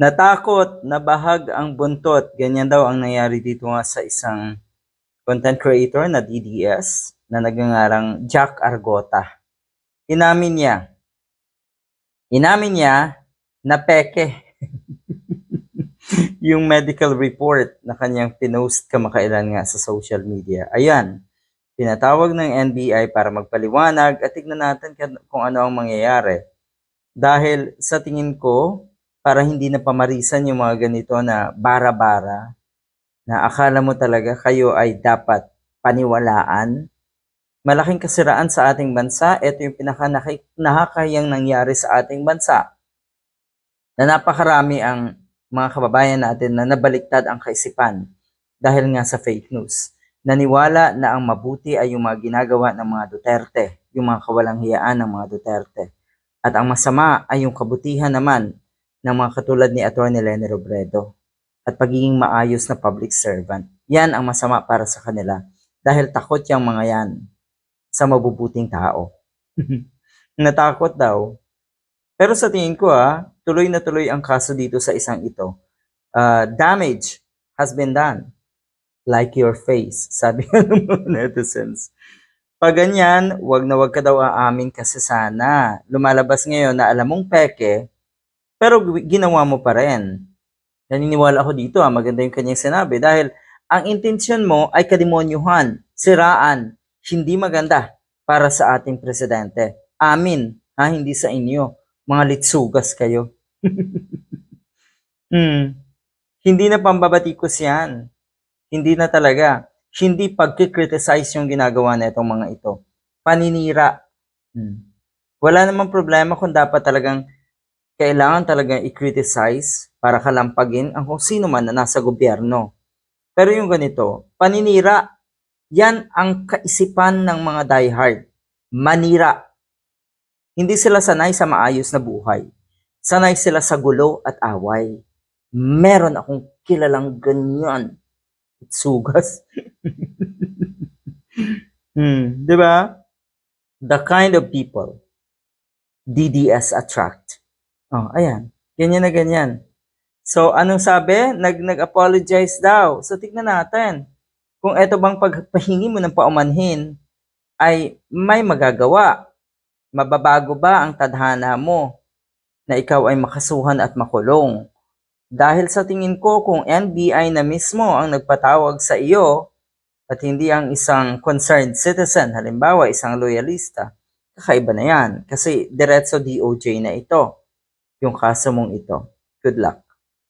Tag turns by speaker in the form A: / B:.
A: Natakot, nabahag ang buntot. Ganyan daw ang nangyari dito nga sa isang content creator na DDS na nagngangarang Jack Argota. Inamin niya na peke yung medical report na kanyang pinost kamakailan nga sa social media. Ayan, tinatawag ng NBI para magpaliwanag at tignan natin kung ano ang mangyayari. Dahil sa tingin ko, para hindi na pamarisan yung mga ganito na bara-bara, na akala mo talaga kayo ay dapat paniwalaan. Malaking kasiraan sa ating bansa. Ito yung nakakahiyang nangyari sa ating bansa. Na napakarami ang mga kababayan natin na nabaliktad ang kaisipan dahil nga sa fake news. Naniwala na ang mabuti ay yung mga ginagawa ng mga Duterte, yung mga kawalang hiyaan ng mga Duterte. At ang masama ay yung kabutihan naman ng mga katulad ni Atty. Leni Robredo at pagiging maayos na public servant. Yan ang masama para sa kanila dahil takot yung mga yan sa mabubuting tao. Natakot daw. Pero sa tingin ko tuloy na tuloy ang kaso dito sa isang ito. Damage has been done. Like your face, sabi ng mga netizens. Pag ganyan, wag ka daw aamin kasi sana. Lumalabas ngayon na alam mong peke, pero ginawa mo pa rin. Naniniwala ako dito maganda yung kanyang sinabi dahil ang intensyon mo ay kademonyuhan, siraan, hindi maganda para sa ating presidente. Amin, hindi sa inyo. Mga litsugas kayo. Hindi na pambabatikos yan. Hindi na talaga. Hindi pagkikriticize yung ginagawa na itong mga ito. Paninira. Wala namang problema kung dapat kailangan talagang i-criticize para kalampagin ang kung sino man na nasa gobyerno. Pero yung ganito, paninira, yan ang kaisipan ng mga diehard. Manira. Hindi sila sanay sa maayos na buhay. Sanay sila sa gulo at away. Meron akong kilalang ganyan. Sugas. Diba? The kind of people DDS attract. Ayan. Ganyan na ganyan. So, anong sabi? Nag-apologize daw. So, tignan natin. Kung eto bang pagpahingi mo ng paumanhin ay may magagawa. Mababago ba ang tadhana mo na ikaw ay makasuhan at makulong? Dahil sa tingin ko kung NBI na mismo ang nagpatawag sa iyo at hindi ang isang concerned citizen, halimbawa isang loyalista, kakaiba na yan. Kasi diretso DOJ na ito, yung kaso mong ito. Good luck.